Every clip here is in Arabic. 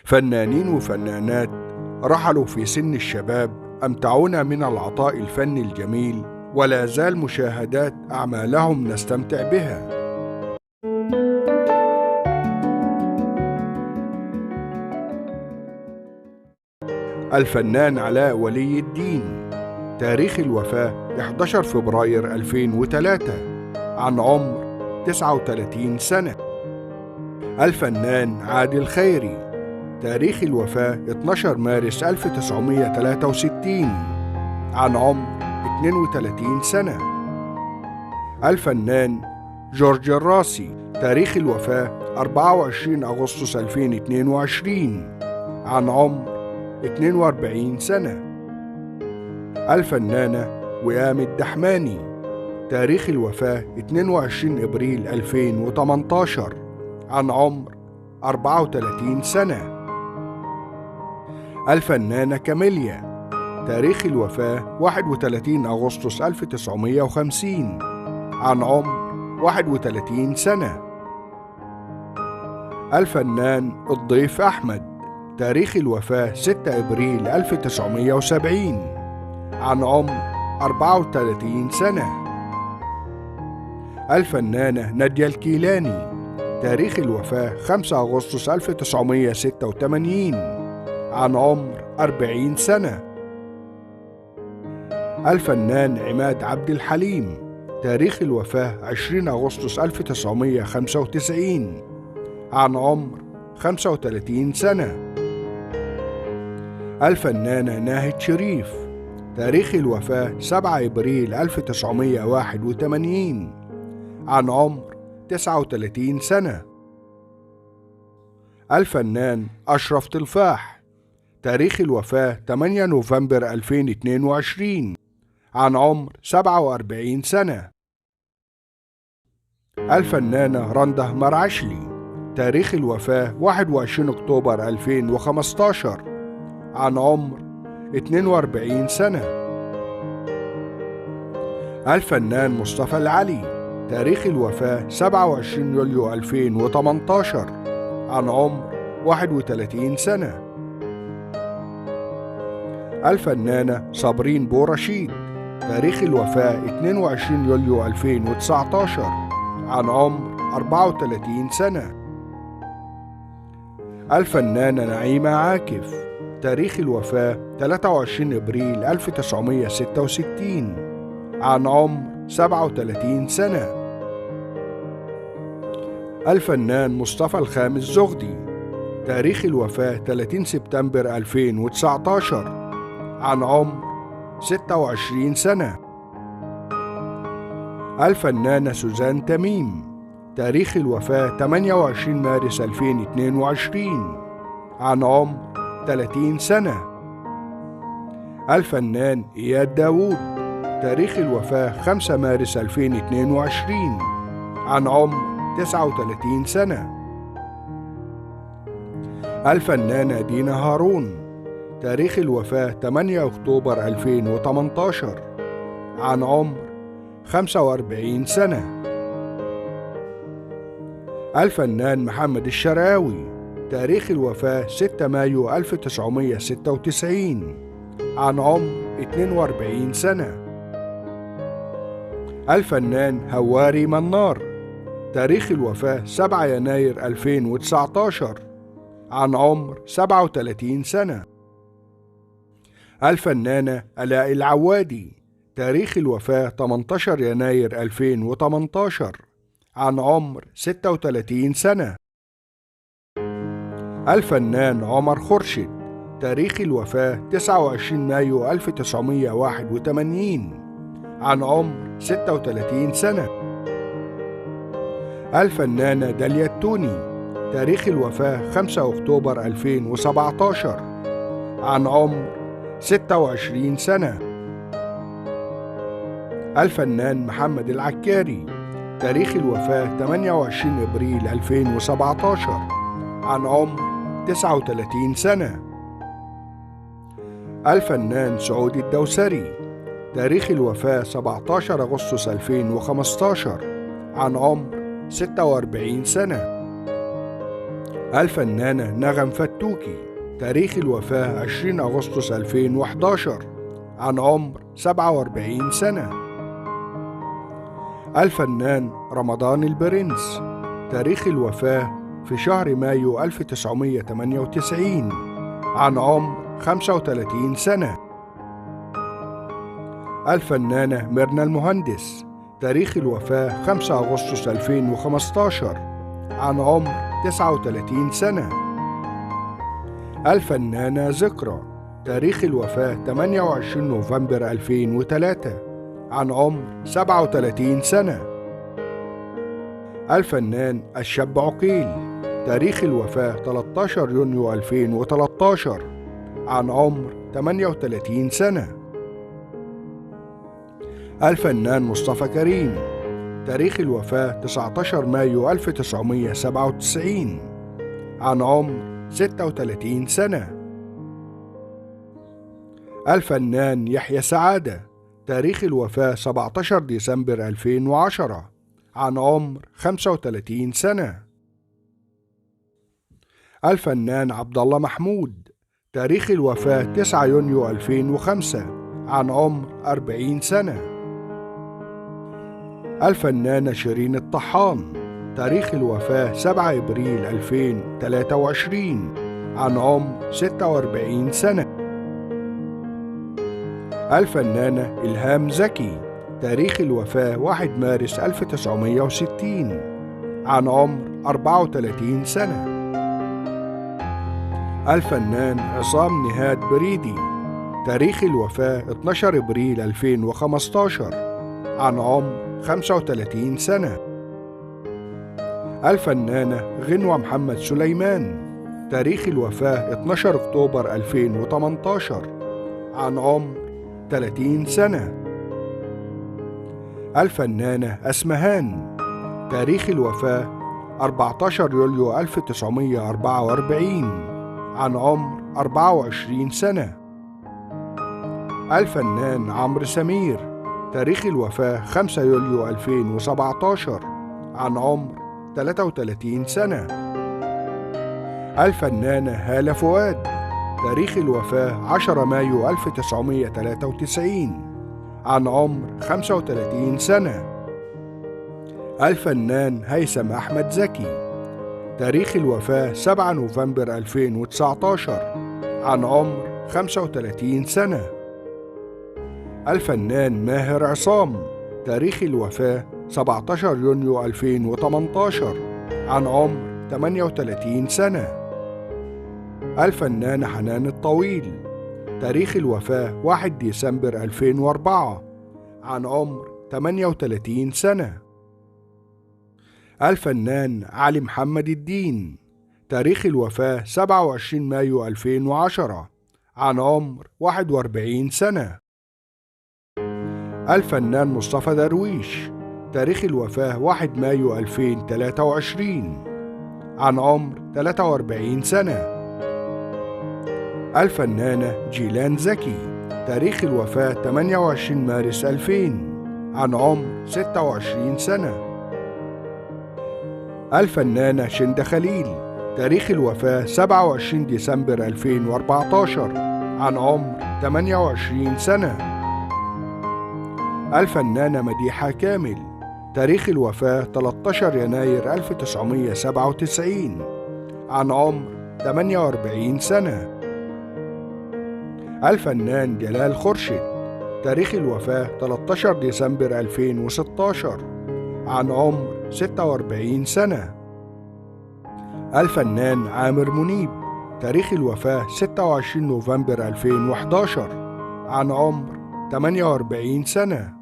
فنانين وفنانات رحلوا في سن الشباب أمتعونا من العطاء الفني الجميل، ولا زال مشاهدات أعمالهم نستمتع بها. الفنان علاء ولي الدين، تاريخ الوفاة 11 فبراير 2003، عن عمر 39 سنة. الفنان عادل خيري، تاريخ الوفاة 12 مارس 1963، عن عمر 32 سنة. الفنان جورج الراسي، تاريخ الوفاة 24 أغسطس 2022، عن عمر 42 سنة. الفنانة وئام الدحماني، تاريخ الوفاة 22 إبريل 2018، عن عمر 34 سنة. الفنانة كاميليا، تاريخ الوفاة 31 أغسطس 1950، عن عمر 31 سنة. الفنان الضيف أحمد، تاريخ الوفاة 6 إبريل 1970، عن عمر 34 سنة. الفنانة نادية الكيلاني، تاريخ الوفاة 5 أغسطس 1986، عن عمر 40 سنة. الفنان عماد عبد الحليم، تاريخ الوفاة 20 أغسطس 1995، عن عمر 35 سنة. الفنانة ناهد شريف، تاريخ الوفاة 7 إبريل 1981، عن عمر 39 سنة. الفنان أشرف تلفاح، تاريخ الوفاة 8 نوفمبر 2022، عن عمر 47 سنة. الفنانة رنده مرعشلي، تاريخ الوفاة 21 أكتوبر 2015، عن عمر 42 سنة. الفنان مصطفى العلي، تاريخ الوفاة 27 يوليو 2018، عن عمر 31 سنة. الفنانة صابرين بورشيد، تاريخ الوفاة 22 يوليو 2019، عن عمر 34 سنة. الفنانة نعيمة عاكف، تاريخ الوفاة 23 إبريل 1966، عن عمر 37 سنة. الفنان مصطفى الخامس زغدي، تاريخ الوفاة 30 سبتمبر 2019، عن عمر 26 سنة. الفنانة سوزان تميم، تاريخ الوفاة 28 مارس 2022، عن عمر 30 سنة. الفنان إياد داوود، تاريخ الوفاة 5 مارس 2022، عن عمر 39 سنة. الفنانة دينا هارون، تاريخ الوفاة 8 أكتوبر 2018، عن عمر 45 سنة. الفنان محمد الشرقاوي، تاريخ الوفاة 6 مايو 1996، عن عمر 42 سنة. الفنان هواري منار، تاريخ الوفاة 7 يناير 2019، عن عمر 37 سنة. الفنانة آلاء العوادي، تاريخ الوفاة 18 يناير 2018، عن عمر 36 سنة. الفنان عمر خورشيد، تاريخ الوفاة 29 مايو 1981، عن عمر 36 سنة. الفنانة داليا التوني، تاريخ الوفاة 5 أكتوبر 2017، عن عمر 26 سنة. الفنان محمد العكاري، تاريخ الوفاة 28 إبريل 2017، عن عمر 39 سنة. الفنان سعود الدوسري، تاريخ الوفاة 17 أغسطس 2015، عن عمر 46 سنة. الفنانة نغم فتوكي، تاريخ الوفاة 20 أغسطس 2011، عن عمر 47 سنة. الفنان رمضان البرنس، تاريخ الوفاة في شهر مايو 1998، عن عمر 35 سنة. الفنانة ميرنا المهندس، تاريخ الوفاة 5 أغسطس 2015، عن عمر 39 سنة. الفنانة ذكرى، تاريخ الوفاة 28 نوفمبر 2003، عن عمر 37 سنة. الفنان الشاب عقيل، تاريخ الوفاة 13 يونيو 2013، عن عمر 38 سنة. الفنان مصطفى كريم، تاريخ الوفاة 19 مايو 1997، عن عمر 36 سنة. الفنان يحيى سعادة، تاريخ الوفاة 17 ديسمبر 2010، عن عمر 35 سنة. الفنان عبد الله محمود، تاريخ الوفاة 9 يونيو 2005، عن عمر 40 سنة. الفنانة شيرين الطحان، تاريخ الوفاة 7 إبريل 2023، عن عمر 46 سنة. الفنانة إلهام زكي، تاريخ الوفاة 1 مارس 1960، عن عمر 34 سنة. الفنان عصام نهاد بريدي، تاريخ الوفاة 12 إبريل 2015، عن عمر 35 سنة. الفنانة غنوة محمد سليمان، تاريخ الوفاة 12 أكتوبر 2018، عن عمر 30 سنة. الفنانة أسمهان، تاريخ الوفاة 14 يوليو 1944، عن عمر 24 سنة. الفنان عمرو سمير، تاريخ الوفاة 5 يوليو 2017، عن عمر 33 سنة. الفنانة هالة فؤاد، تاريخ الوفاة 10 مايو 1993، عن عمر 35 سنة. الفنان هيثم أحمد زكي، تاريخ الوفاة 7 نوفمبر 2019، عن عمر 35 سنة. الفنان ماهر عصام، تاريخ الوفاة 17 يونيو 2018، عن عمر 38 سنة. الفنانة حنان الطويل، تاريخ الوفاة 1 ديسمبر 2004، عن عمر 38 سنة. الفنان علي محمد الدين، تاريخ الوفاة 27 مايو 2010، عن عمر 41 سنة. الفنان مصطفى درويش، تاريخ الوفاة 1 مايو 2023، عن عمر 43 سنة. الفنانة جيلان زكي، تاريخ الوفاة 28 مارس 2000، عن عمر 26 سنة. الفنانة شندة خليل، تاريخ الوفاة 27 ديسمبر 2014، عن عمر 28 سنة. الفنانة مديحة كامل، تاريخ الوفاة 13 يناير 1997، عن عمر 48 سنة. الفنان جلال خورشيد، تاريخ الوفاة 13 ديسمبر 2016، عن عمر 46 سنة. الفنان عامر منيب، تاريخ الوفاة 26 نوفمبر 2011، عن عمر 48 سنة.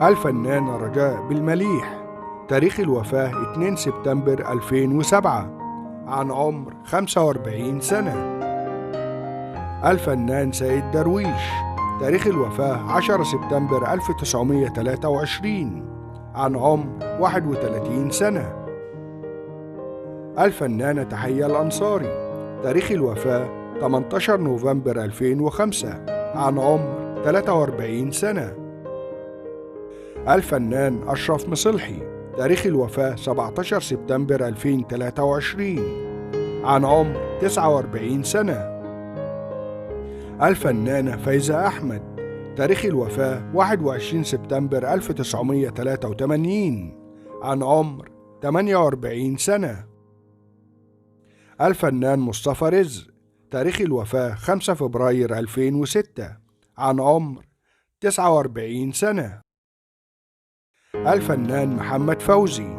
الفنانة رجاء بالمليح، تاريخ الوفاة 2 سبتمبر 2007، عن عمر 45 سنة. الفنان سيد درويش، تاريخ الوفاة 10 سبتمبر 1923، عن عمر 31 سنة. الفنانة تحية الأنصاري، تاريخ الوفاة 18 نوفمبر 2005، عن عمر 43 سنة. الفنان أشرف مصلحي، تاريخ الوفاة 17 سبتمبر 2023، عن عمر 49 سنة. الفنانة فايزة أحمد، تاريخ الوفاة 21 سبتمبر 1983، عن عمر 48 سنة. الفنان مصطفى رزق، تاريخ الوفاة 5 فبراير 2006، عن عمر 49 سنة. الفنان محمد فوزي،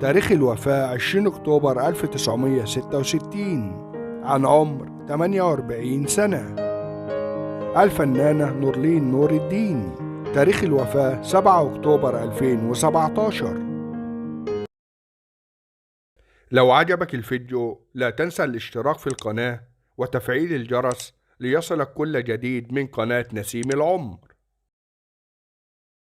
تاريخ الوفاة 20 أكتوبر 1966، عن عمر 48 سنة. الفنانة نورلين نور الدين، تاريخ الوفاة 7 أكتوبر 2017. لو عجبك الفيديو لا تنسى الاشتراك في القناة وتفعيل الجرس ليصلك كل جديد من قناة نسيم العمر.